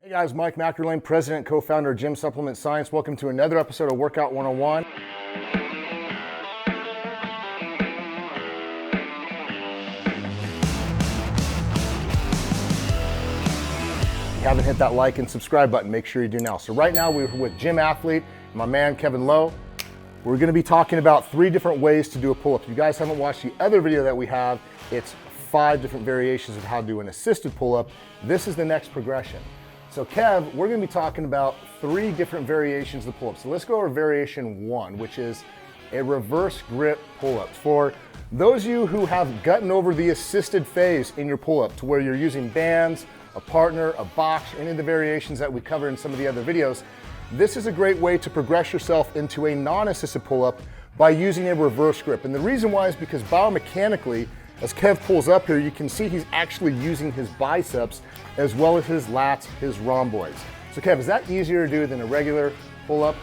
Hey guys, Mike McErlane, president and co-founder of Gym Supplement Science. Welcome to another episode of Workout 101. If you haven't hit that like and subscribe button, make sure you do now. So right now we're with gym athlete, my man Kevin Lowe. We're gonna be talking about 3 different ways to do a pull-up. If you guys haven't watched the other video that we have, it's 5 different variations of how to do an assisted pull-up. This is the next progression. So Kev, we're gonna be talking about 3 different variations of the pull-up. So let's go over variation 1, which is a reverse grip pull-up. For those of you who have gotten over the assisted phase in your pull-up to where you're using bands, a partner, a box, any of the variations that we cover in some of the other videos, this is a great way to progress yourself into a non-assisted pull-up by using a reverse grip. And the reason why is because biomechanically, as Kev pulls up here, you can see he's actually using his biceps as well as his lats, his rhomboids. So Kev, is that easier to do than a regular pull-up,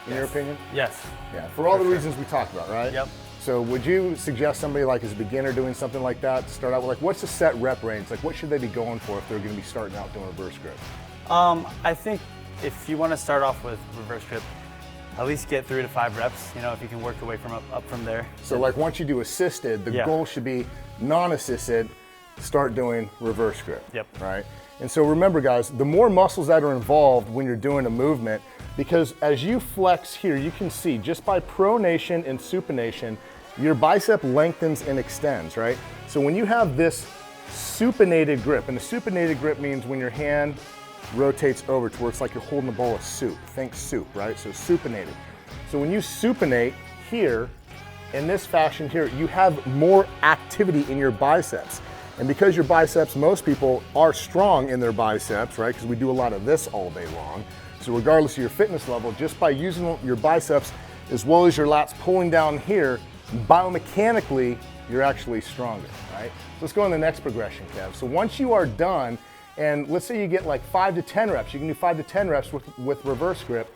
in your opinion? Yes. Yeah, for all the reasons we talked about, right? Yep. So would you suggest somebody like as a beginner doing something like that to start out with, like what's the set rep range? Like what should they be going for if they're gonna be starting out doing reverse grip? I think if you want to start off with reverse grip, at least get 3 to 5 reps, you know, if you can work your way up from there. So like once you do assisted, the goal should be non-assisted, start doing reverse grip. Yep. Right? And so remember guys, the more muscles that are involved when you're doing a movement, because as you flex here, you can see just by pronation and supination, your bicep lengthens and extends, right? So when you have this supinated grip, and the supinated grip means when your hand rotates over to where it's like you're holding a bowl of soup. Think soup, right? So supinated. So when you supinate here, in this fashion here, you have more activity in your biceps. And because your biceps, most people are strong in their biceps, right? Because we do a lot of this all day long. So regardless of your fitness level, just by using your biceps as well as your lats pulling down here, biomechanically, you're actually stronger, right? So let's go on the next progression, Kev. So once you are done, and let's say you get like 5 to 10 reps, you can do 5 to 10 reps with reverse grip,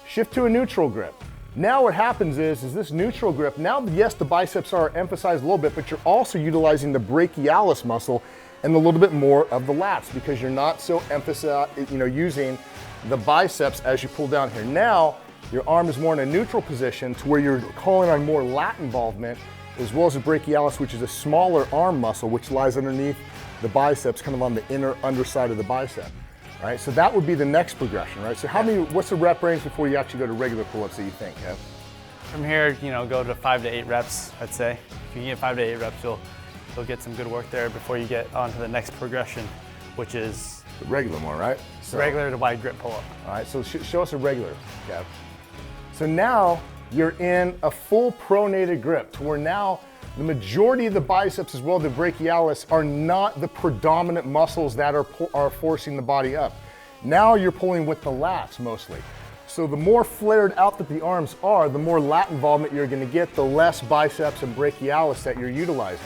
shift to a neutral grip. Now what happens is this neutral grip, now yes, the biceps are emphasized a little bit, but you're also utilizing the brachialis muscle and a little bit more of the lats because you're not so using the biceps as you pull down here. Now, your arm is more in a neutral position to where you're calling on more lat involvement as well as the brachialis, which is a smaller arm muscle, which lies underneath the biceps, kind of on the inner underside of the bicep, right? So that would be the next progression, right? So what's the rep range before you actually go to regular pull-ups that you think, Kev? From here, you know, go to 5 to 8 reps, I'd say. If you can get 5 to 8 reps, you'll get some good work there before you get on to the next progression, which is the regular one, right? So, regular to wide grip pull-up. All right, so show us a regular, Kev. So now you're in a full pronated grip to where now the majority of the biceps as well as the brachialis are not the predominant muscles that are forcing the body up. Now you're pulling with the lats mostly. So the more flared out that the arms are, the more lat involvement you're gonna get, the less biceps and brachialis that you're utilizing.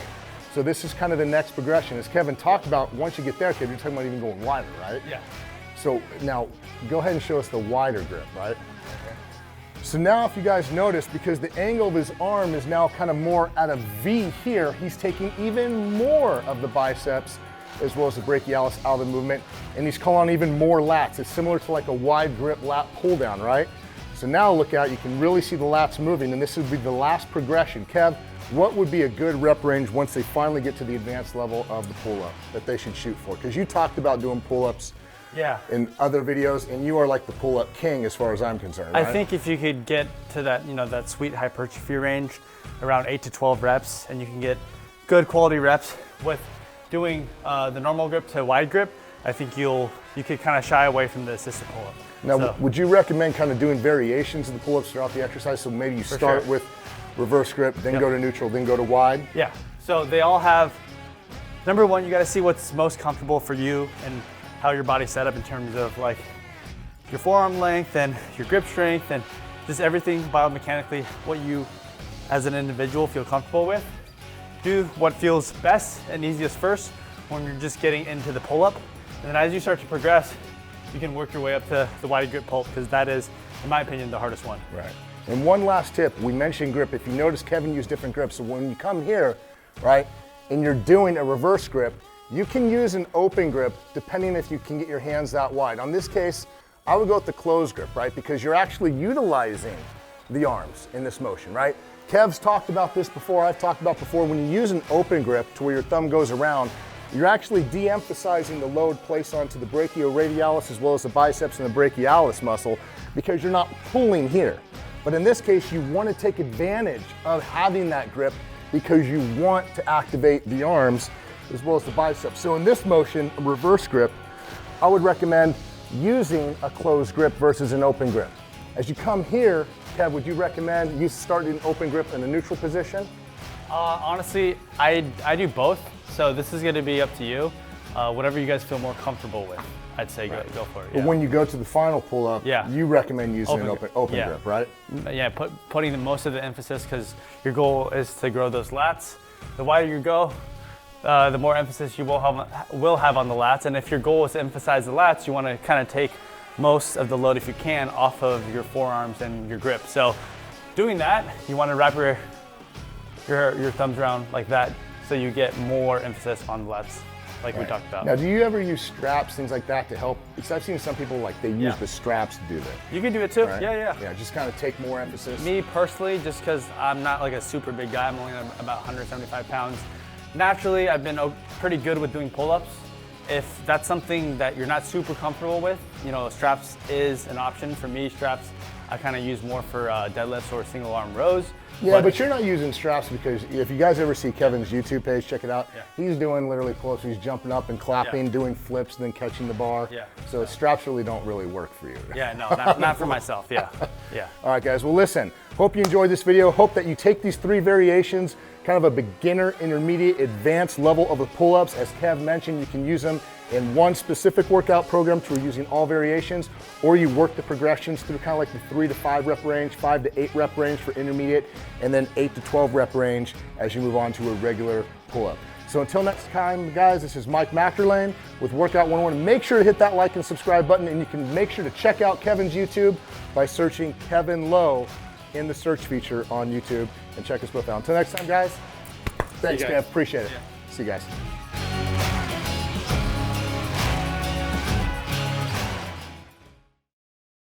So this is kind of the next progression. As Kevin talked about, once you get there, Kevin, you're talking about even going wider, right? Yeah. So now go ahead and show us the wider grip, right? So now if you guys notice, because the angle of his arm is now kind of more at a V here, he's taking even more of the biceps as well as the brachialis out of the movement, and he's calling on even more lats. It's similar to like a wide grip lat pull down, right? So now look out, you can really see the lats moving, and this would be the last progression. Kev, what would be a good rep range once they finally get to the advanced level of the pull-up that they should shoot for? Because you talked about doing pull-ups in other videos, and you are like the pull-up king as far as I'm concerned, right? I think if you could get to that, you know, that sweet hypertrophy range, around 8 to 12 reps, and you can get good quality reps with doing the normal grip to wide grip, I think you could kind of shy away from the assisted pull-up. Now, would you recommend kind of doing variations of the pull-ups throughout the exercise? So maybe you start with reverse grip, then go to neutral, then go to wide? Yeah, so they all have, number one, you gotta see what's most comfortable for you and how your body's set up in terms of like your forearm length and your grip strength and just everything biomechanically, what you as an individual feel comfortable with. Do what feels best and easiest first when you're just getting into the pull-up. And then as you start to progress, you can work your way up to the wide grip pull, because that is, in my opinion, the hardest one. Right. And one last tip, we mentioned grip. If you notice, Kevin used different grips. So when you come here, right, and you're doing a reverse grip, You can use an open grip depending if you can get your hands that wide. On this case, I would go with the closed grip, right? Because you're actually utilizing the arms in this motion, right? Kev's talked about this before, I've talked about before. When you use an open grip to where your thumb goes around, you're actually de-emphasizing the load placed onto the brachioradialis as well as the biceps and the brachialis muscle because you're not pulling here. But in this case, you want to take advantage of having that grip because you want to activate the arms as well as the biceps. So in this motion, a reverse grip, I would recommend using a closed grip versus an open grip. As you come here, Kev, would you recommend you starting an open grip in a neutral position? Honestly, I do both. So this is going to be up to you. Whatever you guys feel more comfortable with, I'd say go for it. But when you go to the final pull-up, you recommend using an open grip, right? Yeah, putting most of the emphasis because your goal is to grow those lats. The wider you go, the more emphasis you will have on the lats. And if your goal is to emphasize the lats, you want to kind of take most of the load, if you can, off of your forearms and your grip. So doing that, you want to wrap your thumbs around like that so you get more emphasis on the lats, like we talked about. Now, do you ever use straps, things like that to help? Because I've seen some people like they use the straps to do that. You can do it too, right? Yeah, just kind of take more emphasis. Me personally, just because I'm not like a super big guy, I'm only about 175 pounds. Naturally, I've been pretty good with doing pull-ups. If that's something that you're not super comfortable with, you know, straps is an option. For me, straps I kind of use more for deadlifts or single arm rows. Yeah, but you're not using straps because if you guys ever see Kevin's YouTube page, check it out. He's doing literally pull-ups. He's jumping up and clapping, doing flips, and then catching the bar. So straps don't really work for you. Yeah, no, not for myself. Yeah. All right, guys. Well, listen. Hope you enjoyed this video. Hope that you take these 3 variations, kind of a beginner, intermediate, advanced level of the pull-ups. As Kev mentioned, you can use them in one specific workout program to using all variations, or you work the progressions through kind of like the 3 to 5 rep range, 5 to 8 rep range for intermediate, and then 8 to 12 rep range as you move on to a regular pull-up. So until next time, guys, this is Mike McErlane with Workout 101. Make sure to hit that like and subscribe button, and you can make sure to check out Kevin's YouTube by searching Kevin Lowe in the search feature on YouTube, and check us both out. Until next time, guys, thanks, Kev. Appreciate it. See you guys.